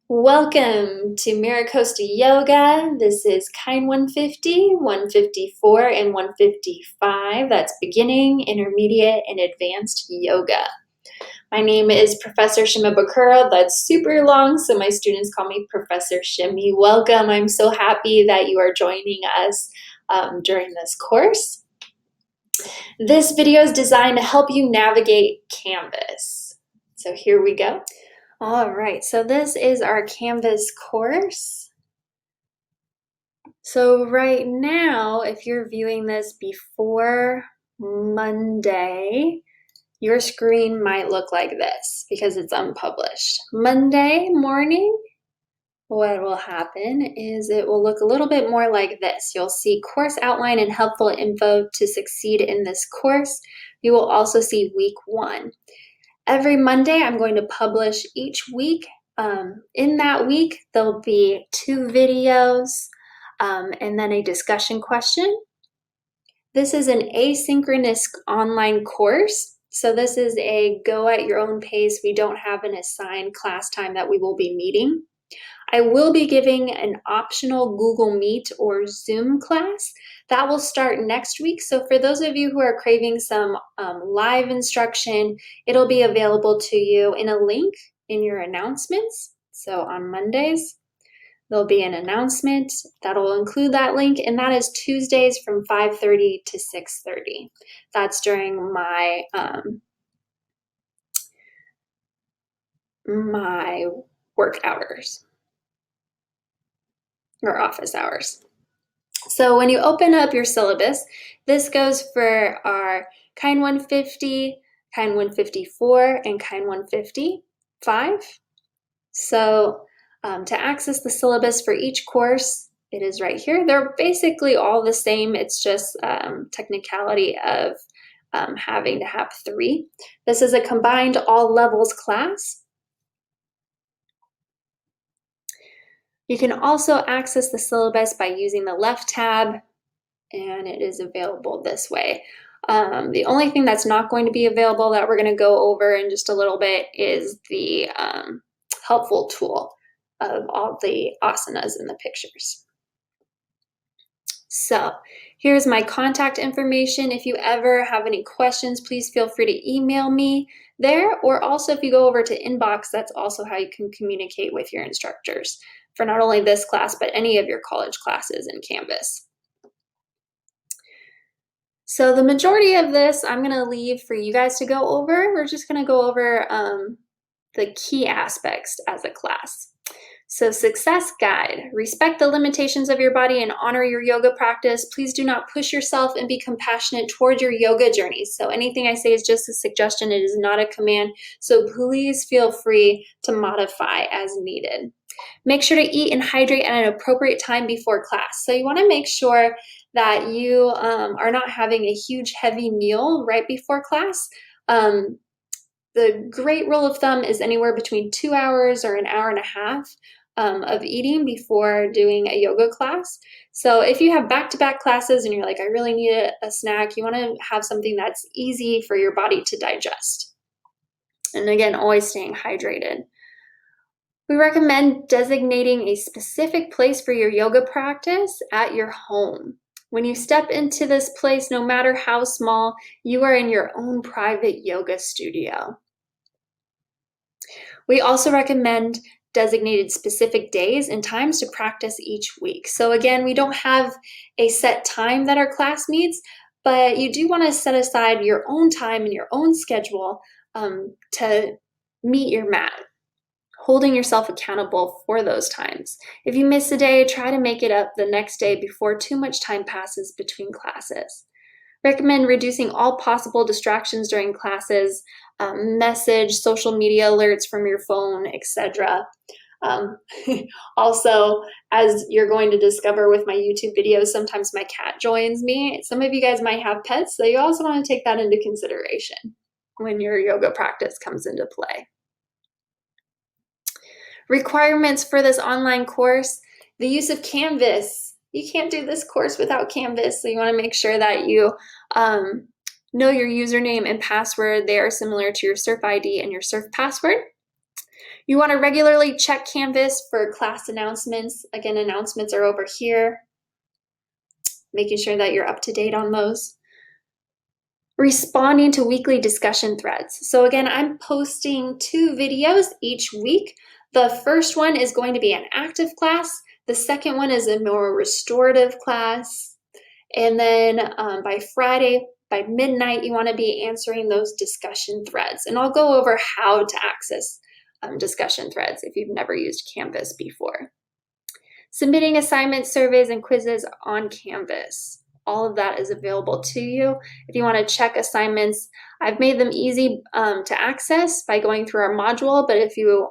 Welcome to Maricosta Yoga. This is Kind 150, 154, and 155. That's beginning, intermediate, and advanced yoga. My name is Professor Shima Bakura. That's super long, so my students call me Professor Shimmy. Welcome. I'm so happy that you are joining us during this course. This video is designed to help you navigate Canvas. So here we go. All right, so this is our Canvas course. So right now, if you're viewing this before Monday, your screen might look like this because it's unpublished. Monday morning, what will happen is it will look a little bit more like this. You'll see course outline and helpful info to succeed in this course. You will also see week 1. Every Monday, I'm going to publish each week. In that week, there'll be 2 videos and then a discussion question. This is an asynchronous online course. So this is a go at your own pace. We don't have an assigned class time that we will be meeting. I will be giving an optional Google Meet or Zoom class. That will start next week. So for those of you who are craving some live instruction, it'll be available to you in a link in your announcements. So on Mondays, there'll be an announcement that'll include that link, and that is Tuesdays from 5:30 to 6:30. That's during my my work hours or office hours. So when you open up your syllabus, this goes for our Kind 150, Kind 154, and Kind 155. So to access the syllabus for each course, it is right here. They're basically all the same. It's just technicality of having to have 3. This is a combined all levels class. You can also access the syllabus by using the left tab, and it is available this way. The only thing that's not going to be available that we're going to go over in just a little bit is the helpful tool of all the asanas in the pictures. So here's my contact information. If you ever have any questions, please feel free to email me there, or also if you go over to inbox, that's also how you can communicate with your instructors for not only this class, but any of your college classes in Canvas. So the majority of this I'm going to leave for you guys to go over. We're just going to go over the key aspects as a class. So success guide, respect the limitations of your body and honor your yoga practice. Please do not push yourself and be compassionate toward your yoga journey. So anything I say is just a suggestion. It is not a command. So please feel free to modify as needed. Make sure to eat and hydrate at an appropriate time before class. So you want to make sure that you are not having a huge heavy meal right before class. The great rule of thumb is anywhere between 2 hours or an hour and a half of eating before doing a yoga class. So if you have back-to-back classes and you're like, I really need a snack, you want to have something that's easy for your body to digest. And again, always staying hydrated. We recommend designating a specific place for your yoga practice at your home. When you step into this place, no matter how small, you are in your own private yoga studio. We also recommend designated specific days and times to practice each week. So again, we don't have a set time that our class meets, but you do want to set aside your own time and your own schedule to meet your mat, holding yourself accountable for those times. If you miss a day, try to make it up the next day before too much time passes between classes. Recommend reducing all possible distractions during classes, message, social media alerts from your phone, etc. Also, as you're going to discover with my YouTube videos, sometimes my cat joins me. Some of you guys might have pets, so you also want to take that into consideration when your yoga practice comes into play. Requirements for this online course: the use of Canvas. You can't do this course without Canvas, so you want to make sure that you know your username and password. They are similar to your Surf ID and your Surf password. You want to regularly check Canvas for class announcements. Again, announcements are over here, making sure that you're up to date on those. Responding to weekly discussion threads. So again, I'm posting 2 videos each week. The first one is going to be an active class. The second one is a more restorative class. And then by Friday, by midnight, you want to be answering those discussion threads. And I'll go over how to access discussion threads if you've never used Canvas before. Submitting assignments, surveys, and quizzes on Canvas. All of that is available to you. If you want to check assignments, I've made them easy to access by going through our module, but if you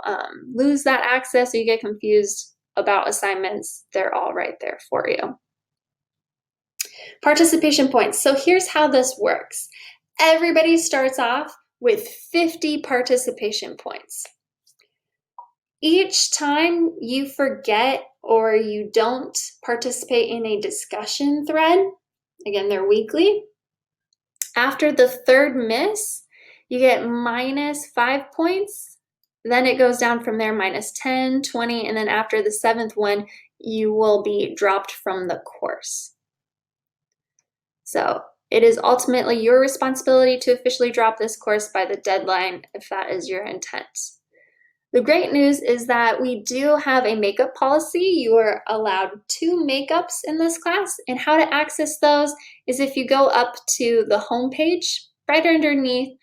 lose that access or you get confused about assignments, they're all right there for you. Participation points. So here's how this works. Everybody starts off with 50 participation points. Each time you forget or you don't participate in a discussion thread, again, they're weekly, after the third miss, you get -5 points. Then it goes down from there, -10, 20, and then after the 7th one, you will be dropped from the course. So it is ultimately your responsibility to officially drop this course by the deadline if that is your intent. The great news is that we do have a makeup policy. You are allowed 2 makeups in this class, and how to access those is if you go up to the home page, right underneath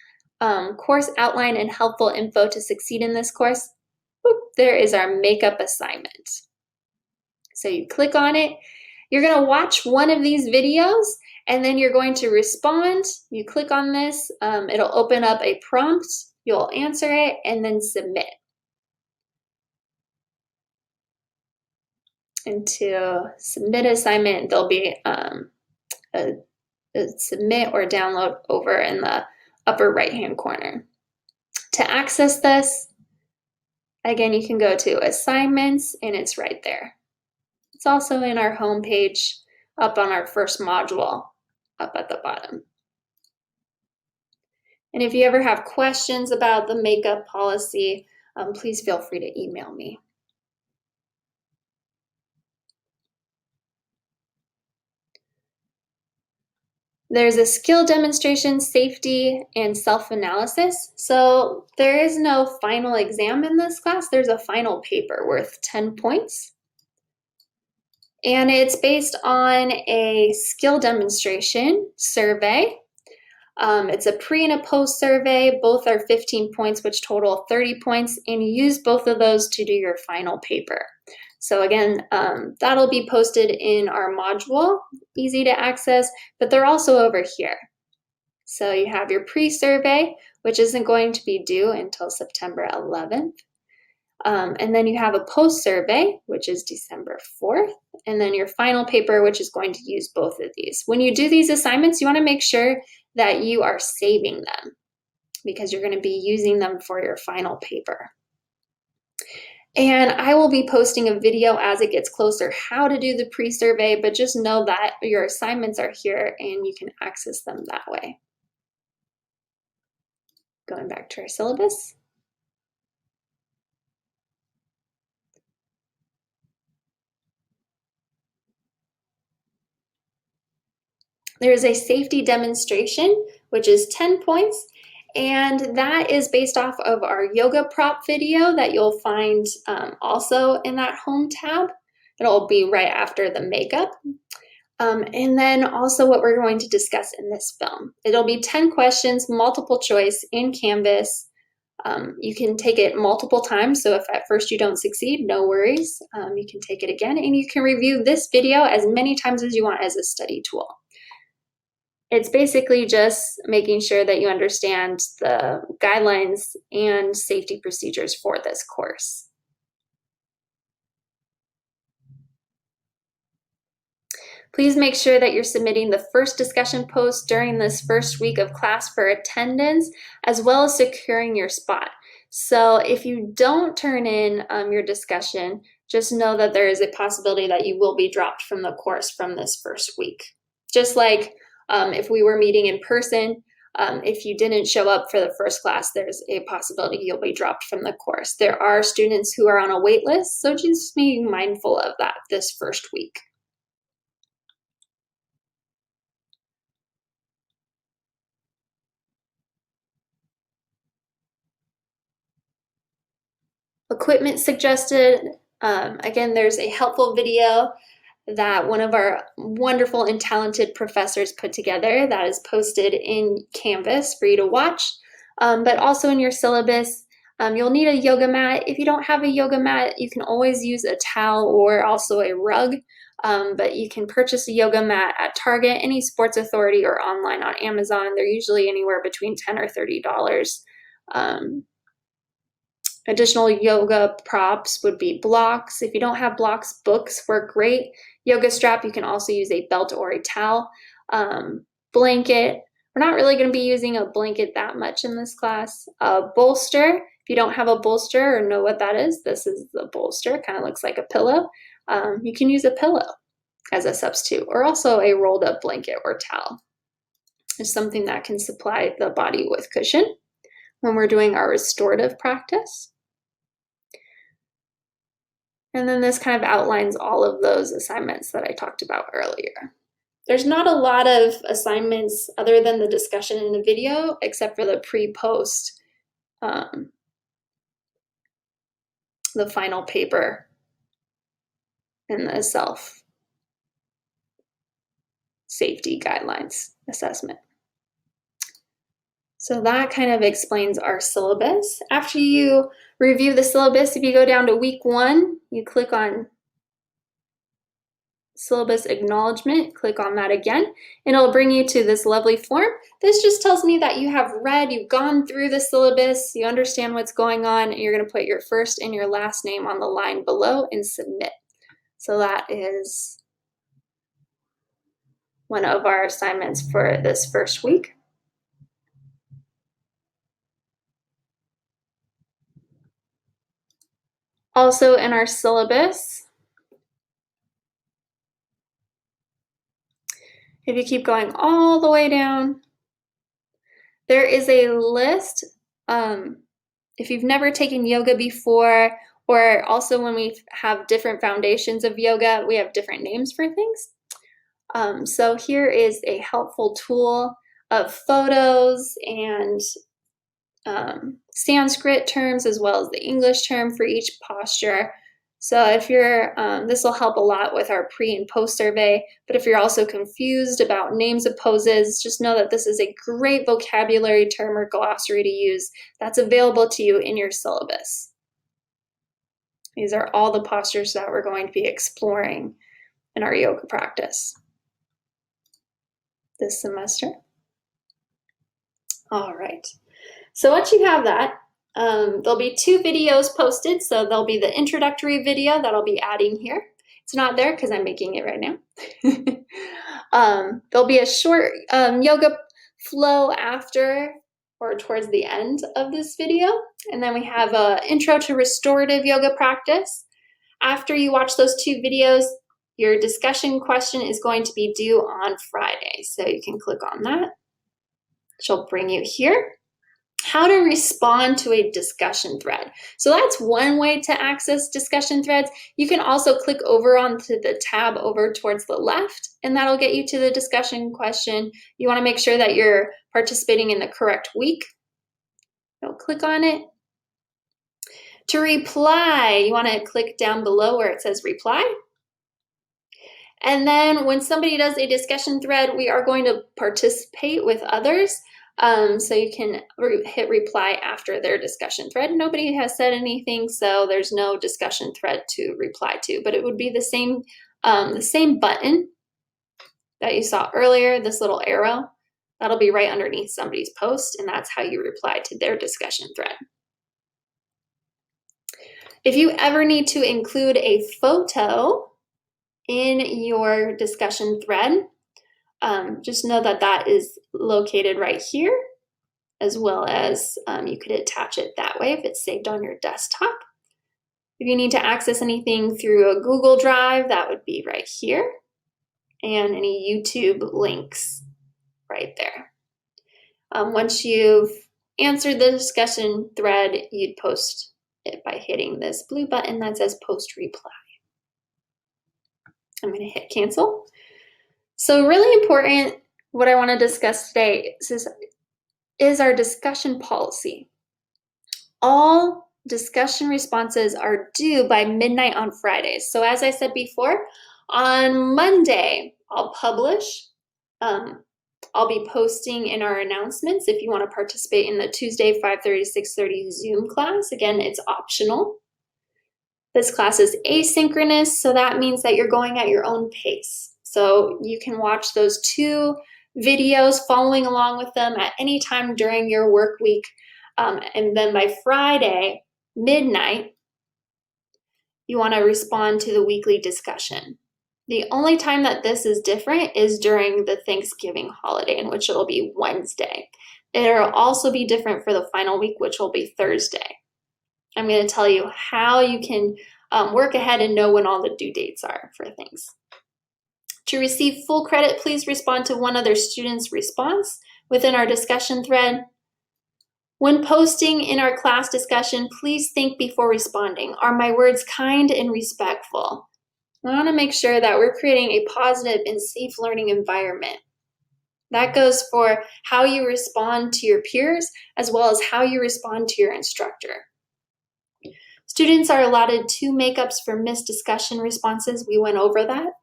course outline and helpful info to succeed in this course, there is our makeup assignment. So you click on it, you're gonna watch one of these videos, and then you're going to respond. You click on this, it'll open up a prompt, you'll answer it, and then submit. And to submit assignment, there'll be a submit or download over in the upper right-hand corner. To access this, again, you can go to assignments and it's right there. It's also in our home page up on our first module up at the bottom. And if you ever have questions about the makeup policy, please feel free to email me. There's a skill demonstration, safety, and self-analysis. So there is no final exam in this class. There's a final paper worth 10 points. And it's based on a skill demonstration survey. It's a pre and a post survey. Both are 15 points, which total 30 points. And you use both of those to do your final paper. So again, that'll be posted in our module, easy to access, but they're also over here. So you have your pre-survey, which isn't going to be due until September 11th. And then you have a post-survey, which is December 4th. And then your final paper, which is going to use both of these. When you do these assignments, you want to make sure that you are saving them because you're going to be using them for your final paper. And I will be posting a video as it gets closer how to do the pre-survey, but just know that your assignments are here and you can access them that way. Going back to our syllabus. There's a safety demonstration, which is 10 points. And that is based off of our yoga prop video that you'll find also in that home tab. It'll be right after the makeup. And then also what we're going to discuss in this film. It'll be 10 questions, multiple choice in Canvas. You can take it multiple times, so if at first you don't succeed, no worries. You can take it again, and you can review this video as many times as you want as a study tool. It's basically just making sure that you understand the guidelines and safety procedures for this course. Please make sure that you're submitting the first discussion post during this first week of class for attendance, as well as securing your spot. So if you don't turn in your discussion, just know that there is a possibility that you will be dropped from the course from this first week. Just like if we were meeting in person, If you didn't show up for the first class, there's a possibility you'll be dropped from the course. There are students who are on a wait list, so just be mindful of that this first week. Equipment suggested. Again, there's a helpful video that one of our wonderful and talented professors put together that is posted in Canvas for you to watch, but also in your syllabus. You'll need a yoga mat. If you don't have a yoga mat, you can always use a towel or also a rug, but you can purchase a yoga mat at Target, any Sports Authority, or online on Amazon. They're usually anywhere between $10 or $30. Additional yoga props would be blocks. If you don't have blocks, books work great. Yoga strap, you can also use a belt or a towel. Blanket, we're not really going to be using a blanket that much in this class. Bolster, if you don't have a bolster or know what that is, this is the bolster, kind of looks like a pillow. You can use a pillow as a substitute, or also a rolled up blanket or towel. It's something that can supply the body with cushion when we're doing our restorative practice. And then this kind of outlines all of those assignments that I talked about earlier. There's not a lot of assignments other than the discussion in the video, except for the pre-post, the final paper, and the self-safety guidelines assessment. So that kind of explains our syllabus. After you review the syllabus, if you go down to week 1, you click on syllabus acknowledgement, click on that again, and it'll bring you to this lovely form. This just tells me that you have read, you've gone through the syllabus, you understand what's going on, and you're going to put your first and your last name on the line below and submit. So that is one of our assignments for this first week. Also in our syllabus, if you keep going all the way down, there is a list. If you've never taken yoga before, or also when we have different foundations of yoga, we have different names for things. So here is a helpful tool of photos and Sanskrit terms as well as the English term for each posture. So if you're, this will help a lot with our pre and post survey, but if you're also confused about names of poses, just know that this is a great vocabulary term or glossary to use that's available to you in your syllabus. These are all the postures that we're going to be exploring in our yoga practice this semester. All right. So once you have that, there'll be 2 videos posted. So there'll be the introductory video that I'll be adding here. It's not there because I'm making it right now. There'll be a short yoga flow after or towards the end of this video. And then we have an intro to restorative yoga practice. After you watch those 2 videos, your discussion question is going to be due on Friday. So you can click on that. She'll bring you here. How to respond to a discussion thread. So that's one way to access discussion threads. You can also click over onto the tab over towards the left, and that'll get you to the discussion question. You want to make sure that you're participating in the correct week. So click on it. To reply, you want to click down below where it says reply. And then when somebody does a discussion thread, we are going to participate with others. So you can hit reply after their discussion thread. Nobody has said anything, so there's no discussion thread to reply to, but it would be the same button that you saw earlier, this little arrow. That'll be right underneath somebody's post, and that's how you reply to their discussion thread. If you ever need to include a photo in your discussion thread, just know that that is located right here, as well as you could attach it that way if it's saved on your desktop. If you need to access anything through a Google Drive, that would be right here, and any YouTube links right there. Once you've answered the discussion thread, you'd post it by hitting this blue button that says post reply. I'm going to hit cancel. So really important, what I want to discuss today is our discussion policy. All discussion responses are due by midnight on Fridays. So as I said before, on Monday, I'll publish. I'll be posting in our announcements if you want to participate in the Tuesday 5:30 to 6:30 Zoom class. Again, it's optional. This class is asynchronous, so that means that you're going at your own pace. So you can watch those 2 videos following along with them at any time during your work week. And then by Friday, midnight, you want to respond to the weekly discussion. The only time that this is different is during the Thanksgiving holiday, in which it'll be Wednesday. It'll also be different for the final week, which will be Thursday. I'm going to tell you how you can work ahead and know when all the due dates are for things. To receive full credit, please respond to one other student's response within our discussion thread. When posting in our class discussion, please think before responding. Are my words kind and respectful? We want to make sure that we're creating a positive and safe learning environment. That goes for how you respond to your peers, as well as how you respond to your instructor. Students are allotted 2 makeups for missed discussion responses. We went over that.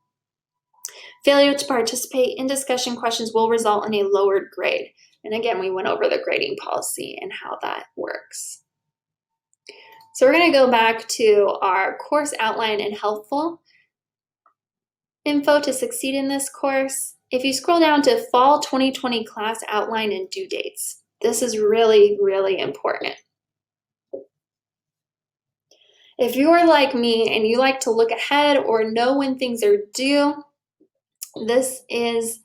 Failure to participate in discussion questions will result in a lowered grade. And again, we went over the grading policy and how that works. So we're going to go back to our course outline and helpful info to succeed in this course. If you scroll down to Fall 2020 class outline and due dates, this is really, really important. If you're like me and you like to look ahead or know when things are due, this is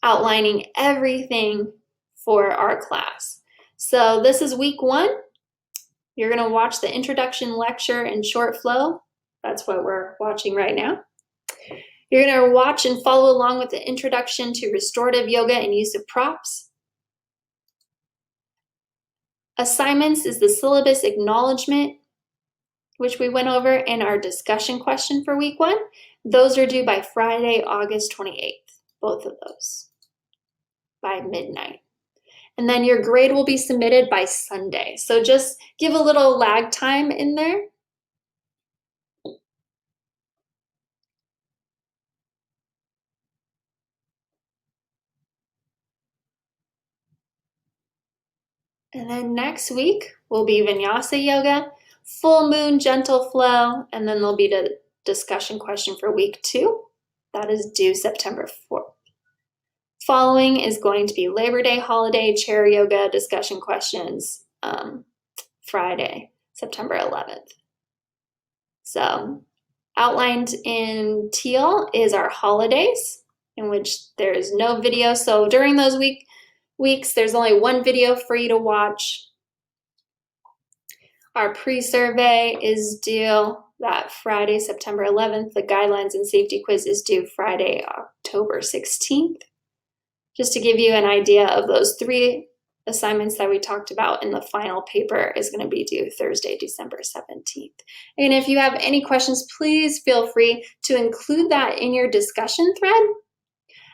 outlining everything for our class. So this is week 1. You're going to watch the introduction lecture and short flow. That's what we're watching right now. You're going to watch and follow along with the introduction to restorative yoga and use of props. Assignments is the syllabus acknowledgement, which we went over in our discussion question for week 1. Those are due by Friday, August 28th, both of those, by midnight. And then your grade will be submitted by Sunday. So just give a little lag time in there. And then next week will be Vinyasa Yoga, full moon gentle flow, and then there'll be the discussion question for week 2. That is due September 4th. Following is going to be Labor Day holiday, chair yoga, discussion questions, Friday, September 11th. So outlined in teal is our holidays, in which there is no video. So during those weeks, there's only 1 video for you to watch. Our pre-survey is due that Friday, September 11th. The guidelines and safety quiz is due Friday, October 16th. Just to give you an idea of those 3 assignments that we talked about in the final paper is going to be due Thursday, December 17th. And if you have any questions, please feel free to include that in your discussion thread,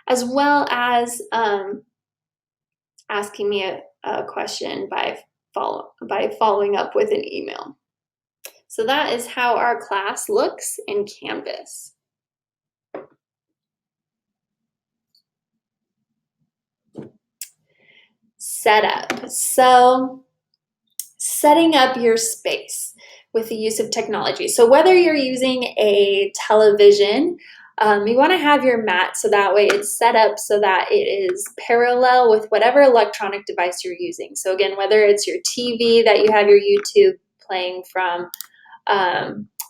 as well as asking me a question by following up with an email. So that is how our class looks in Canvas. Setup. So setting up your space with the use of technology. So whether you're using a television, you want to have your mat so that way it's set up so that it is parallel with whatever electronic device you're using. So again, whether it's your TV that you have your YouTube playing from,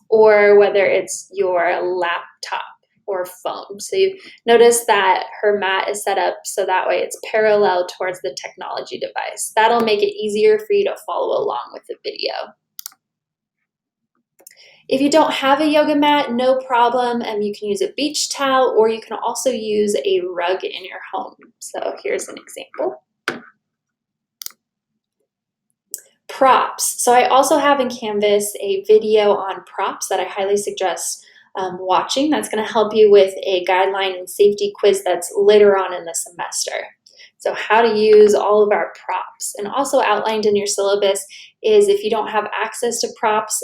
or whether it's your laptop or phone. So you notice that her mat is set up so that way it's parallel towards the technology device. That'll make it easier for you to follow along with the video. If you don't have a yoga mat, no problem. You can use a beach towel, or you can also use a rug in your home. So here's an example. Props. So I also have in Canvas a video on props that I highly suggest watching. That's going to help you with a guideline and safety quiz that's later on in the semester. So how to use all of our props. And also outlined in your syllabus is, if you don't have access to props,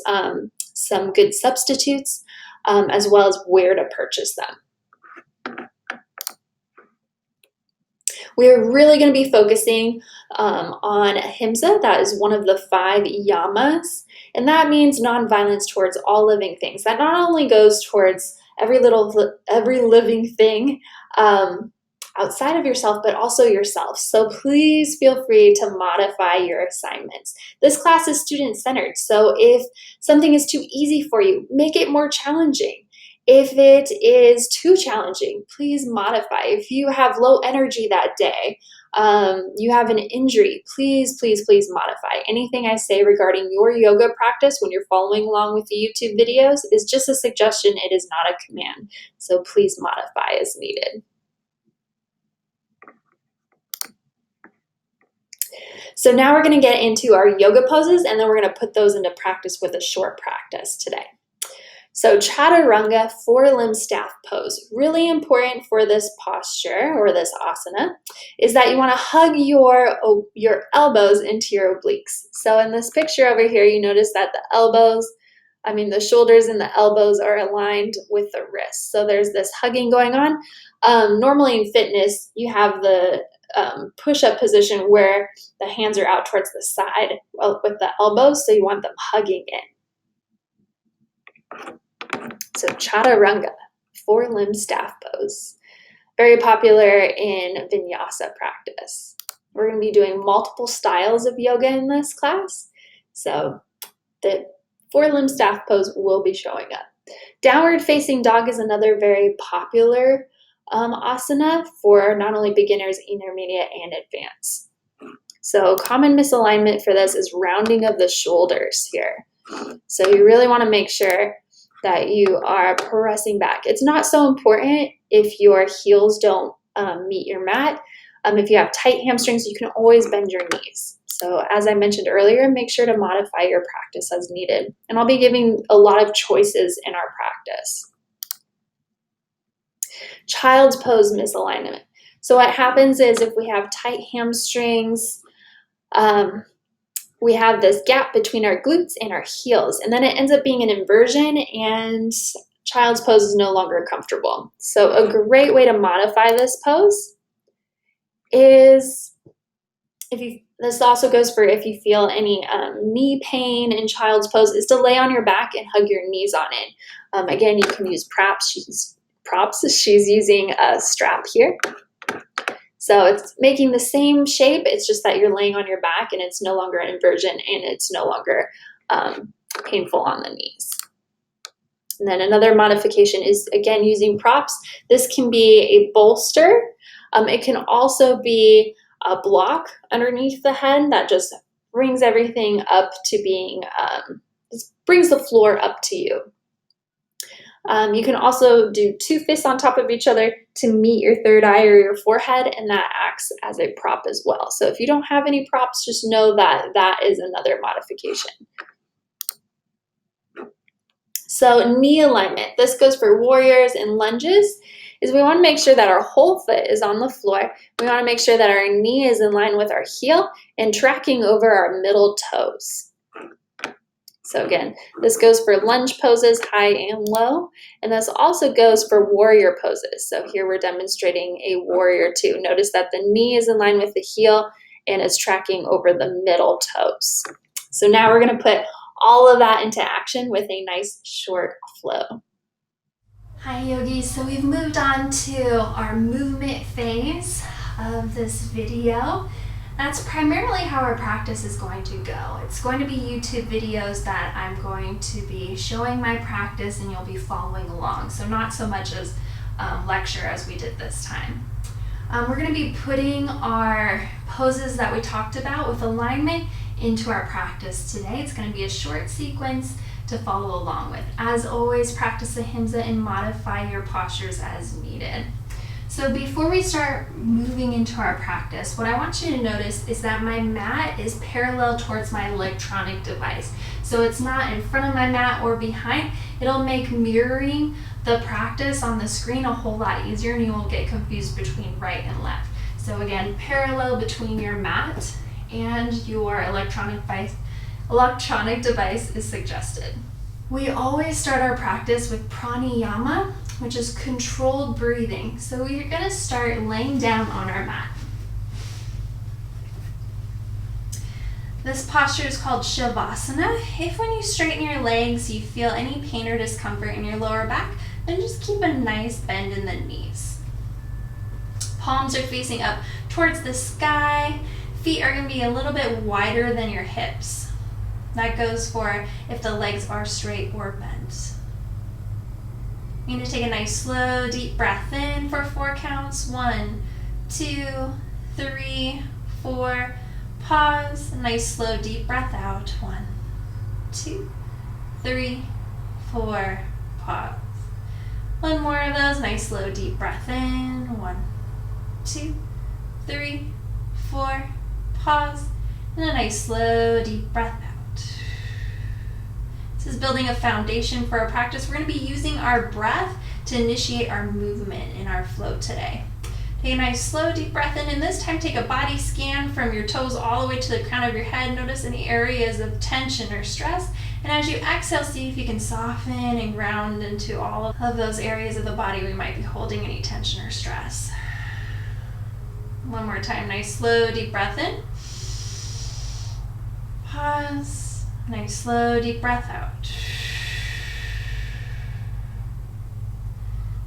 some good substitutes, as well as where to purchase them. We're really going to be focusing on AHIMSA. That is one of the 5 yamas, and that means nonviolence towards all living things. That not only goes towards every living thing outside of yourself, but also yourself. So please feel free to modify your assignments. This class is student-centered, so if something is too easy for you, make it more challenging. If it is too challenging, please modify. If you have low energy that day, you have an injury, please, please, please modify. Anything I say regarding your yoga practice when you're following along with the YouTube videos is just a suggestion. It is not a command. So please modify as needed. So now we're going to get into our yoga poses, and then we're going to put those into practice with a short practice today. So CHATURANGA, 4-limb staff pose. Really important for this posture, or this asana, is that you want to hug your elbows into your obliques. So in this picture over here, you notice that the shoulders and the elbows are aligned with the wrists. So there's this hugging going on. Normally in fitness, you have the push-up position where the hands are out towards the side with the elbows, so you want them hugging in. So CHATURANGA, 4-limb staff pose. Very popular in vinyasa practice. We're going to be doing multiple styles of yoga in this class, so the 4-limb staff pose will be showing up. Downward facing dog is another very popular asana for not only beginners, intermediate, and advanced. So common misalignment for this is rounding of the shoulders here. So you really want to make sure that you are pressing back. It's not so important if your heels don't meet your mat. If you have tight hamstrings, you can always bend your knees. So as I mentioned earlier, make sure to modify your practice as needed. And I'll be giving a lot of choices in our practice. Child's pose misalignment. So what happens is, if we have tight hamstrings, we have this gap between our glutes and our heels, and then it ends up being an inversion, and child's pose is no longer comfortable. So a great way to modify this pose is, this also goes for if you feel any knee pain in child's pose, is to lay on your back and hug your knees on it. Again, you can use props. She's using a strap here. So it's making the same shape, it's just that you're laying on your back and it's no longer an inversion, and it's no longer painful on the knees. And then another modification is, again, using props. This can be a bolster. It can also be a block underneath the head that just brings everything up to being, brings the floor up to you. You can also do 2 fists on top of each other to meet your third eye or your forehead, and that acts as a prop as well. So if you don't have any props, just know that that is another modification. So knee alignment, this goes for warriors and lunges, is we want to make sure that our whole foot is on the floor. We want to make sure that our knee is in line with our heel and tracking over our middle toes. So again, this goes for lunge poses, high and low, and this also goes for warrior poses. So here we're demonstrating a warrior 2. Notice that the knee is in line with the heel and is tracking over the middle toes. So now we're going to put all of that into action with a nice short flow. Hi yogis, so we've moved on to our movement phase of this video. That's primarily how our practice is going to go. It's going to be YouTube videos that I'm going to be showing my practice, and you'll be following along. So not so much as lecture as we did this time. We're going to be putting our poses that we talked about with alignment into our practice today. It's going to be a short sequence to follow along with. As always, practice AHIMSA and modify your postures as needed. So before we start moving into our practice, what I want you to notice is that my mat is parallel towards my electronic device. So it's not in front of my mat or behind. It'll make mirroring the practice on the screen a whole lot easier, and you won't get confused between right and left. So again, parallel between your mat and your electronic device is suggested. We always start our practice with pranayama, which is controlled breathing. So we're going to start laying down on our mat. This posture is called shavasana. If when you straighten your legs you feel any pain or discomfort in your lower back, then just keep a nice bend in the knees. Palms are facing up towards the sky. Feet are going to be a little bit wider than your hips. That goes for if the legs are straight or bent. You're going to take a nice slow deep breath in for 4 counts. 1, 2, 3, 4. Pause. A nice slow deep breath out. 1, 2, 3, 4. Pause. One more of those. Nice slow deep breath in. 1, 2, 3, 4. Pause. And a nice slow deep breath out. This is building a foundation for our practice. We're going to be using our breath to initiate our movement in our flow today. Take a nice slow deep breath in, and this time take a body scan from your toes all the way to the crown of your head. Notice any areas of tension or stress. And as you exhale, see if you can soften and ground into all of those areas of the body we might be holding any tension or stress. One more time, nice slow deep breath in. Pause. Nice slow deep breath out.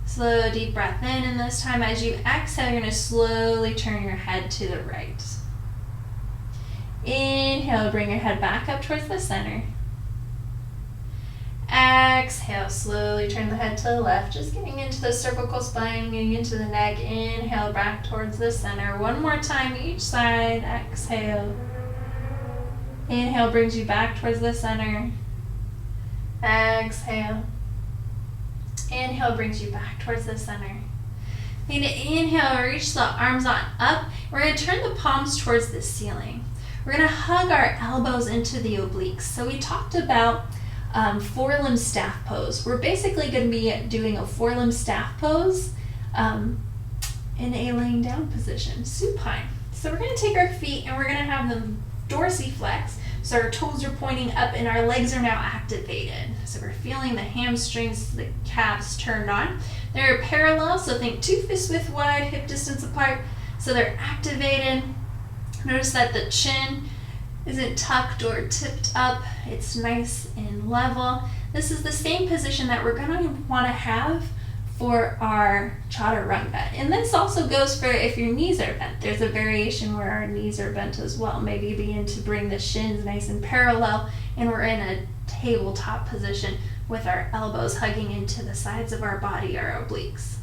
Slow deep breath in, and this time as you exhale, you're going to slowly turn your head to the right. Inhale, bring your head back up towards the center. Exhale, slowly turn the head to the left, just getting into the cervical spine, getting into the neck. Inhale, back towards the center. One more time each side. Exhale. Inhale brings you back towards the center. Exhale. Inhale brings you back towards the center. Need to inhale, reach the arms on up. We're going to turn the palms towards the ceiling. We're going to hug our elbows into the obliques. So we talked about forelimb staff pose. We're basically going to be doing a forelimb staff pose in a laying down position, supine. So we're going to take our feet and we're going to have them dorsiflex, so our toes are pointing up and our legs are now activated. So we're feeling the hamstrings, the calves turned on. They're parallel, so think 2 fists width wide, hip distance apart, so they're activated. Notice that the chin isn't tucked or tipped up. It's nice and level. This is the same position that we're going to want to have for our chaturanga. And this also goes for if your knees are bent. There's a variation where our knees are bent as well. Maybe begin to bring the shins nice and parallel, and we're in a tabletop position with our elbows hugging into the sides of our body, our obliques.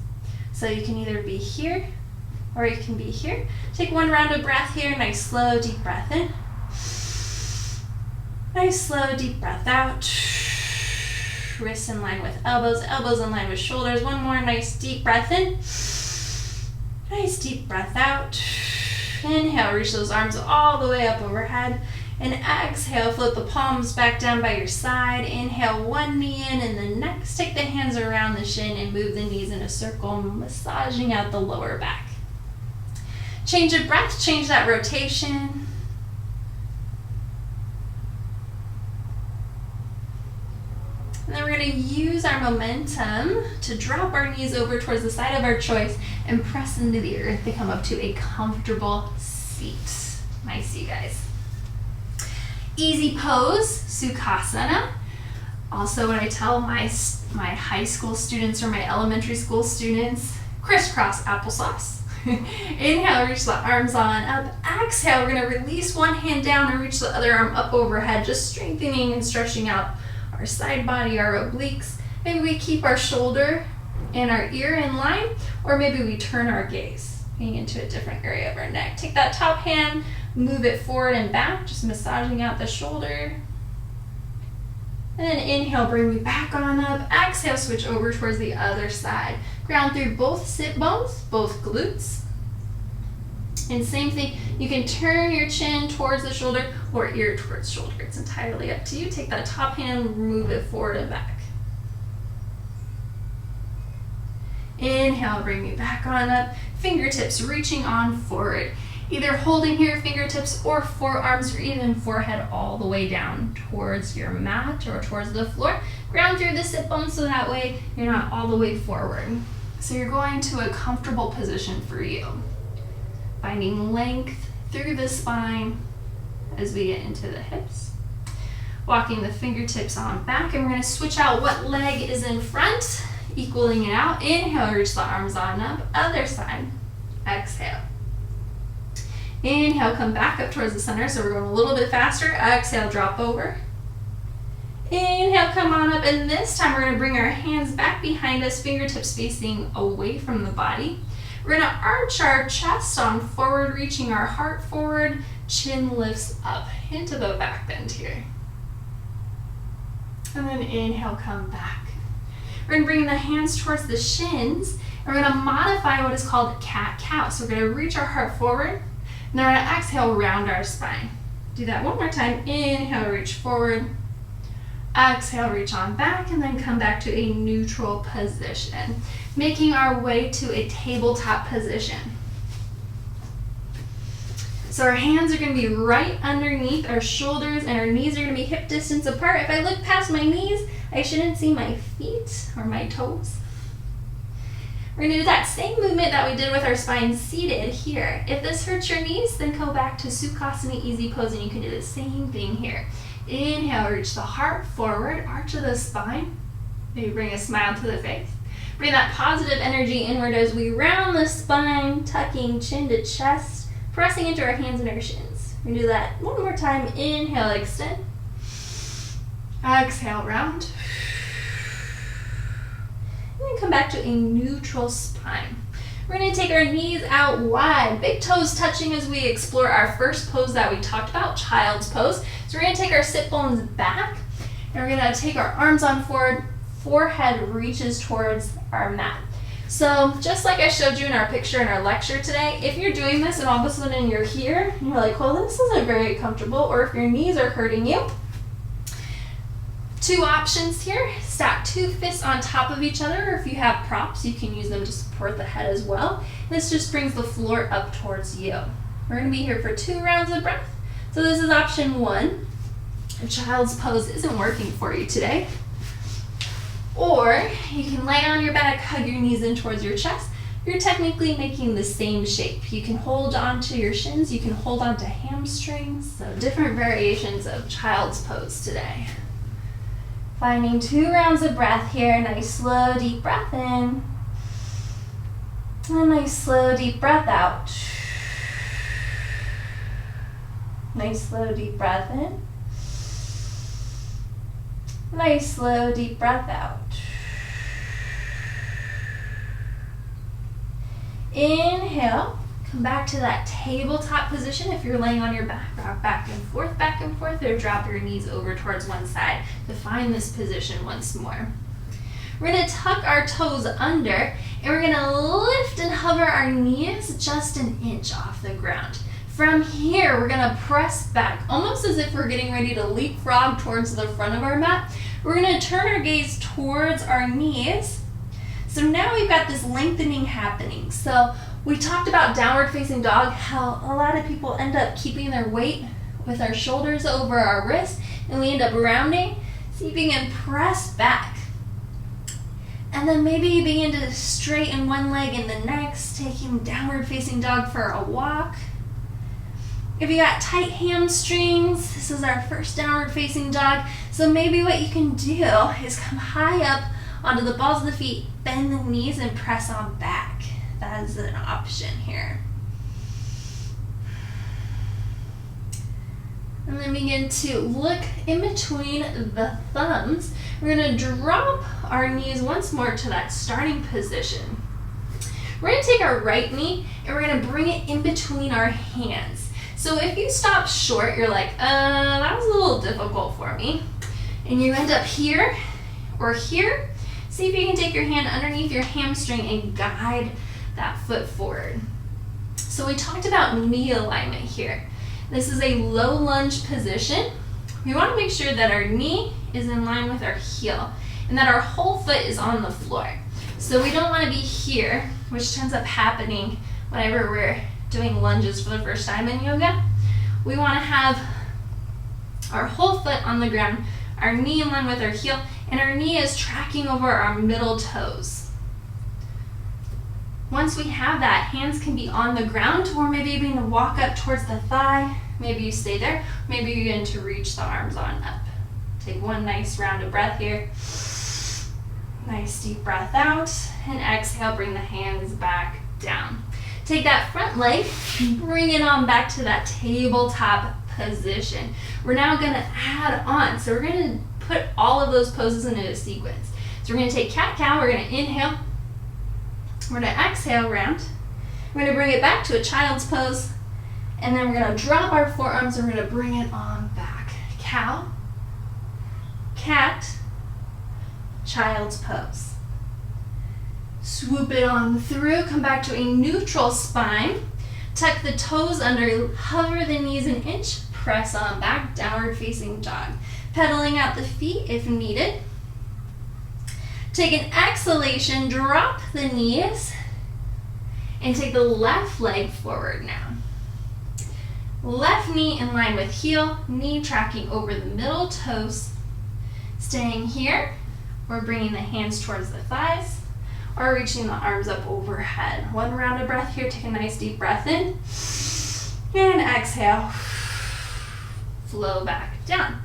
So you can either be here or you can be here. Take one round of breath here. Nice slow deep breath in. Nice slow deep breath out. Wrists in line with elbows, elbows in line with shoulders. One more nice deep breath in. Nice deep breath out. Inhale, reach those arms all the way up overhead. And exhale, float the palms back down by your side. Inhale, one knee in, and then next take the hands around the shin and move the knees in a circle, massaging out the lower back. Change of breath, change that rotation. And then we're going to use our momentum to drop our knees over towards the side of our choice and press into the earth to come up to a comfortable seat. Nice, you guys. Easy pose, Sukhasana. Also, when I tell my high school students or my elementary school students, crisscross applesauce. Inhale, reach the arms on up. Exhale, we're going to release one hand down and reach the other arm up overhead, just strengthening and stretching out our side body, our obliques. Maybe we keep our shoulder and our ear in line, or maybe we turn our gaze into a different area of our neck. Take that top hand, move it forward and back, just massaging out the shoulder. And then inhale, bring me back on up. Exhale, switch over towards the other side. Ground through both sit bones, both glutes. And same thing, you can turn your chin towards the shoulder or ear towards shoulder. It's entirely up to you. Take that top hand, move it forward and back. Inhale, bring me back on up. Fingertips reaching on forward. Either holding here, fingertips or forearms or even forehead all the way down towards your mat or towards the floor. Ground through the sit bones so that way you're not all the way forward. So you're going to a comfortable position for you. Finding length through the spine as we get into the hips. Walking the fingertips on back, and we're going to switch out what leg is in front, equaling it out. Inhale, reach the arms on up. Other side. Exhale. Inhale, come back up towards the center, so we're going a little bit faster. Exhale, drop over. Inhale, come on up, and this time we're going to bring our hands back behind us, fingertips facing away from the body. We're going to arch our chest on forward, reaching our heart forward, chin lifts up into the back bend here. And then inhale, come back. We're going to bring the hands towards the shins, and we're going to modify what is called cat-cow. So we're going to reach our heart forward, and then we're going to exhale, round our spine. Do that one more time. Inhale, reach forward. Exhale, reach on back, and then come back to a neutral position. Making our way to a tabletop position. So our hands are going to be right underneath our shoulders, and our knees are going to be hip distance apart. If I look past my knees, I shouldn't see my feet or my toes. We're going to do that same movement that we did with our spine seated here. If this hurts your knees, then go back to Sukhasana Easy Pose, and you can do the same thing here. Inhale, reach the heart forward, arch of the spine. Maybe bring a smile to the face. Bring that positive energy inward as we round the spine, tucking chin to chest, pressing into our hands and our shins. We're going to do that one more time. Inhale, extend. Exhale, round. And then come back to a neutral spine. We're going to take our knees out wide, big toes touching as we explore our first pose that we talked about, child's pose. So we're going to take our sit bones back, and we're going to take our arms on forward, forehead reaches towards our mat. So just like I showed you in our picture in our lecture today, if you're doing this and all of a sudden you're here, and you're like, well, this isn't very comfortable, or if your knees are hurting you, two options here. Stack two fists on top of each other, or if you have props, you can use them to support the head as well. This just brings the floor up towards you. We're going to be here for 2 rounds of breath. So this is option 1. If child's pose isn't working for you today, or you can lay on your back, hug your knees in towards your chest. You're technically making the same shape. You can hold on to your shins, you can hold on to hamstrings, so different variations of child's pose today. Finding 2 rounds of breath here. Nice slow deep breath in. And a nice slow deep breath out. Nice slow deep breath in. Nice slow deep breath out. Inhale. Come back to that tabletop position. If you're laying on your back, rock back and forth, or drop your knees over towards one side to find this position once more. We're going to tuck our toes under, and we're going to lift and hover our knees just an inch off the ground. From here, we're going to press back, almost as if we're getting ready to leapfrog towards the front of our mat. We're going to turn our gaze towards our knees. So now we've got this lengthening happening. So we talked about downward facing dog, how a lot of people end up keeping their weight with our shoulders over our wrists, and we end up rounding. See if you can press back. And then maybe you begin to straighten one leg in the next, taking downward facing dog for a walk. If you got tight hamstrings, this is our first downward facing dog. So maybe what you can do is come high up onto the balls of the feet, bend the knees, and press on back. That is an option here. And then begin to look in between the thumbs. We're going to drop our knees once more to that starting position. We're going to take our right knee and we're going to bring it in between our hands. So if you stop short, you're like, that was a little difficult for me. And you end up here or here. See if you can take your hand underneath your hamstring and guide that foot forward. So we talked about knee alignment here. This is a low lunge position. We want to make sure that our knee is in line with our heel and that our whole foot is on the floor. So we don't want to be here, which tends up happening whenever we're doing lunges for the first time in yoga. We want to have our whole foot on the ground, our knee in line with our heel, and our knee is tracking over our middle toes. Once we have that, hands can be on the ground, or maybe you begin to walk up towards the thigh. Maybe you stay there. Maybe you begin to reach the arms on up. Take one nice round of breath here. Nice deep breath out, and exhale, bring the hands back down. Take that front leg, bring it on back to that tabletop position. We're now going to add on. So we're going to put all of those poses into a sequence. So we're going to take cat-cow, we're going to inhale, we're going to exhale round, we're going to bring it back to a child's pose, and then we're going to drop our forearms and we're going to bring it on back. Cow, cat, child's pose. Swoop it on through, come back to a neutral spine, tuck the toes under, hover the knees an inch, press on back, downward facing dog. Pedaling out the feet if needed. Take an exhalation, drop the knees, and take the left leg forward now. Left knee in line with heel, knee tracking over the middle toes. Staying here, or bringing the hands towards the thighs, or reaching the arms up overhead. One round of breath here. Take a nice deep breath in, and exhale. Flow back down.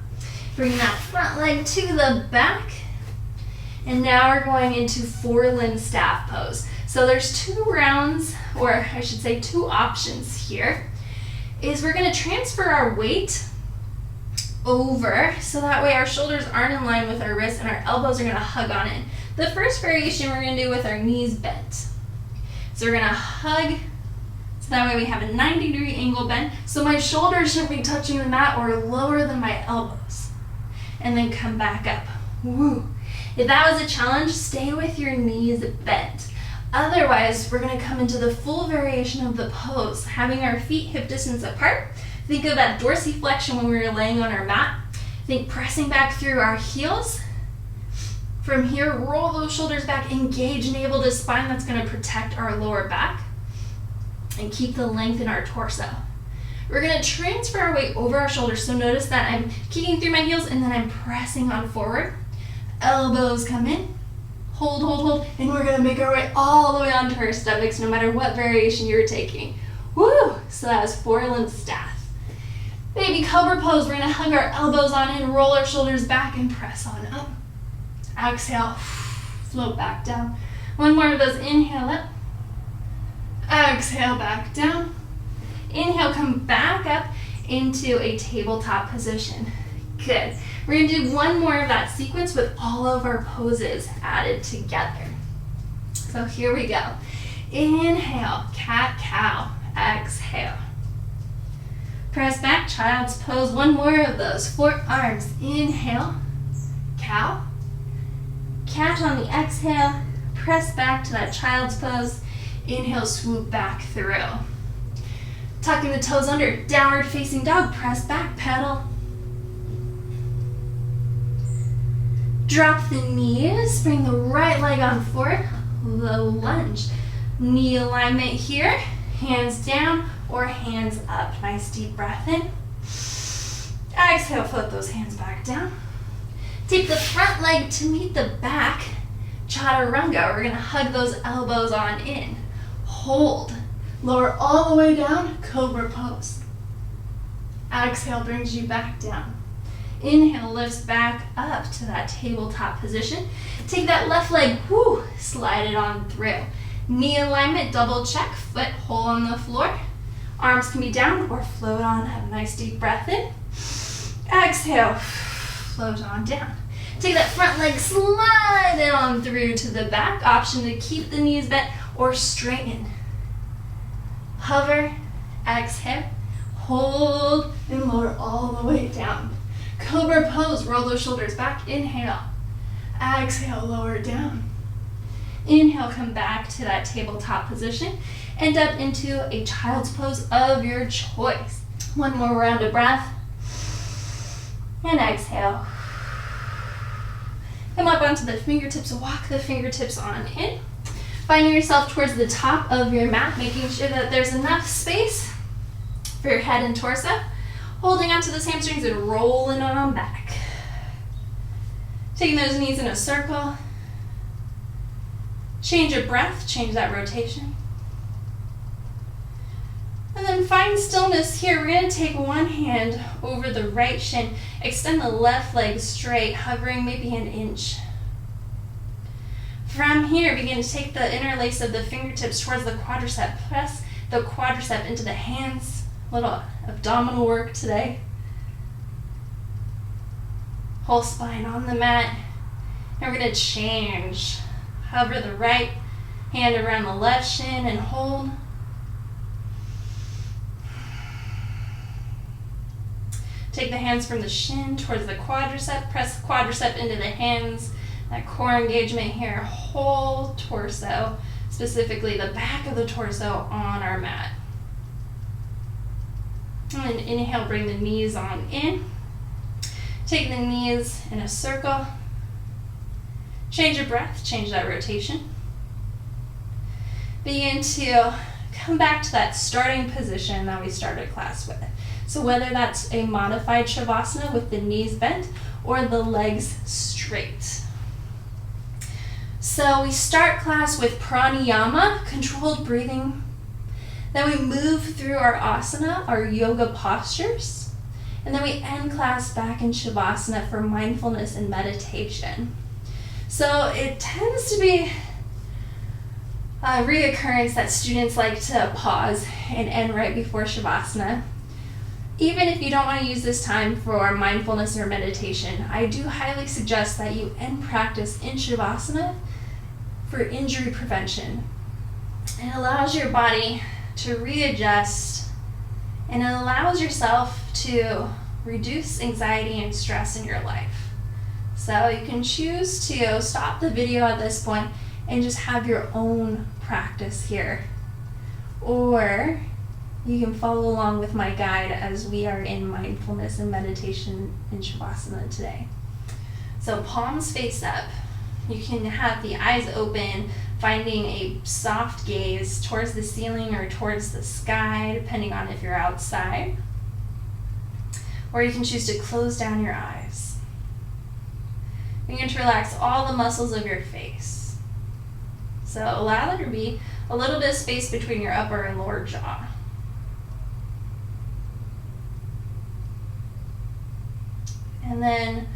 Bring that front leg to the back. And now we're going into four-limb staff pose. So there's two rounds, or I should say two options here, is we're going to transfer our weight over so that way our shoulders aren't in line with our wrists and our elbows are going to hug on in. The first variation we're going to do with our knees bent. So we're going to hug, so that way we have a 90-degree angle bend. So my shoulders should be touching the mat or lower than my elbows. And then come back up. Woo. If that was a challenge, stay with your knees bent. Otherwise, we're going to come into the full variation of the pose, having our feet hip distance apart. Think of that dorsiflexion when we were laying on our mat. Think pressing back through our heels. From here, roll those shoulders back, engage navel to spine. That's going to protect our lower back and keep the length in our torso. We're going to transfer our weight over our shoulders. So notice that I'm kicking through my heels and then I'm pressing on forward. Elbows come in, hold, hold, hold, and we're going to make our way all the way onto our stomachs no matter what variation you're taking. Woo! So that was four-limb staff. Baby cobra pose, we're going to hug our elbows on in, roll our shoulders back, and press on up. Exhale, float back down. One more of those, inhale up. Exhale, back down. Inhale, come back up into a tabletop position. Good. We're going to do one more of that sequence with all of our poses added together. So here we go. Inhale, cat-cow. Exhale. Press back, child's pose. One more of those. Forearms. Inhale, cow. Cat on the exhale. Press back to that child's pose. Inhale, swoop back through. Tucking the toes under, downward facing dog. Press back, pedal. Drop the knees, bring the right leg on forward, low lunge. Knee alignment here, hands down or hands up. Nice deep breath in. Exhale, float those hands back down. Take the front leg to meet the back, chaturanga. We're gonna hug those elbows on in. Hold, lower all the way down, cobra pose. Exhale brings you back down. Inhale lifts back up to that tabletop position. Take that left leg, whoo, slide it on through. Knee alignment, double check, foot hole on the floor. Arms can be down or float on. Have a nice deep breath in. Exhale, float on down. Take that front leg, slide it on through to the back. Option to keep the knees bent or straighten. Hover, exhale, hold, and lower all the way down. Cobra pose, roll those shoulders back, inhale. Exhale, lower it down. Inhale, come back to that tabletop position. End up into a child's pose of your choice. One more round of breath. And exhale. Come up onto the fingertips, walk the fingertips on in. Finding yourself towards the top of your mat, making sure that there's enough space for your head and torso. Holding onto those hamstrings and rolling on back. Taking those knees in a circle. Change your breath, change that rotation. And then find stillness here. We're going to take one hand over the right shin. Extend the left leg straight, hovering maybe an inch. From here, begin to take the interlace of the fingertips towards the quadricep. Press the quadricep into the hands. A little abdominal work today. Whole spine on the mat. And we're going to change. Hover the right hand around the left shin and hold. Take the hands from the shin towards the quadricep. Press the quadricep into the hands. That core engagement here. Whole torso, specifically the back of the torso on our mat. And inhale, bring the knees on in. Take the knees in a circle. Change your breath, change that rotation. Begin to come back to that starting position that we started class with. So whether that's a modified Shavasana with the knees bent or the legs straight. So we start class with pranayama, controlled breathing. Then we move through our asana, our yoga postures. And then we end class back in Shavasana for mindfulness and meditation. So it tends to be a reoccurrence that students like to pause and end right before Shavasana. Even if you don't want to use this time for mindfulness or meditation, I do highly suggest that you end practice in Shavasana for injury prevention. It allows your body to readjust, and it allows yourself to reduce anxiety and stress in your life. So you can choose to stop the video at this point and just have your own practice here. Or you can follow along with my guide as we are in mindfulness and meditation in Shavasana today. So palms face up. You can have the eyes open, finding a soft gaze towards the ceiling or towards the sky, depending on if you're outside. Or you can choose to close down your eyes. Begin to relax all the muscles of your face. So allow there to be a little bit of space between your upper and lower jaw. And then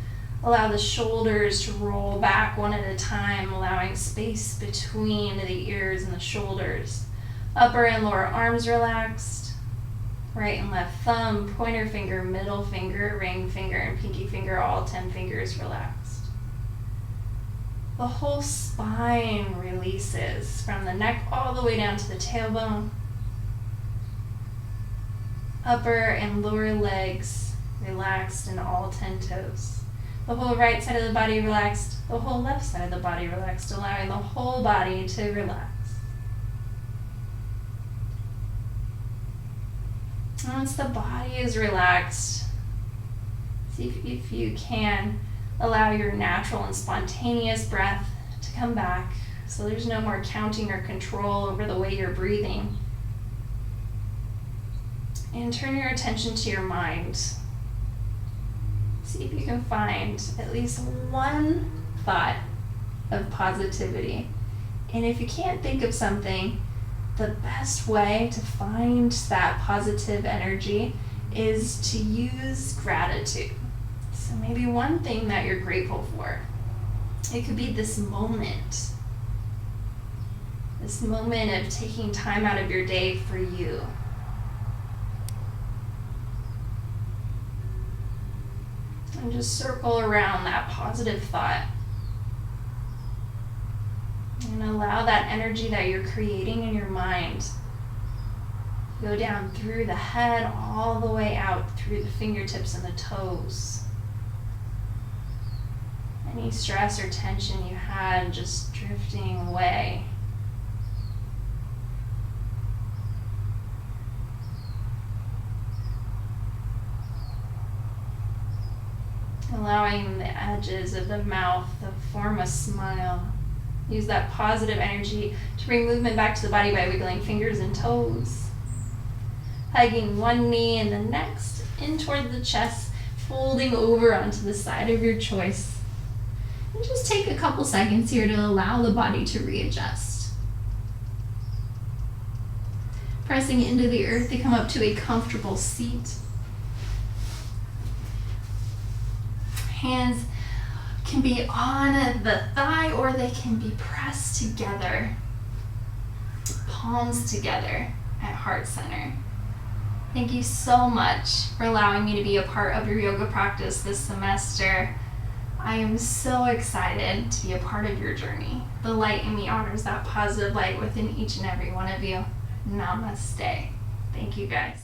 allow the shoulders to roll back one at a time, allowing space between the ears and the shoulders. Upper and lower arms relaxed. Right and left thumb, pointer finger, middle finger, ring finger, and pinky finger, all 10 fingers relaxed. The whole spine releases from the neck all the way down to the tailbone. Upper and lower legs relaxed in all 10 toes. The whole right side of the body relaxed, the whole left side of the body relaxed, allowing the whole body to relax. And once the body is relaxed, see if you can allow your natural and spontaneous breath to come back. So there's no more counting or control over the way you're breathing. And turn your attention to your mind. See if you can find at least one thought of positivity. And if you can't think of something, the best way to find that positive energy is to use gratitude. So maybe one thing that you're grateful for. It could be this moment of taking time out of your day for you. And just circle around that positive thought. And allow that energy that you're creating in your mind to go down through the head all the way out through the fingertips and the toes. Any stress or tension you had just drifting away. Allowing the edges of the mouth to form a smile. Use that positive energy to bring movement back to the body by wiggling fingers and toes. Hugging one knee and the next in toward the chest, folding over onto the side of your choice. And just take a couple seconds here to allow the body to readjust. Pressing into the earth to come up to a comfortable seat. Hands can be on the thigh or they can be pressed together. Palms together at heart center. Thank you so much for allowing me to be a part of your yoga practice this semester. I am so excited to be a part of your journey. The light in me honors that positive light within each and every one of you. Namaste. Thank you guys.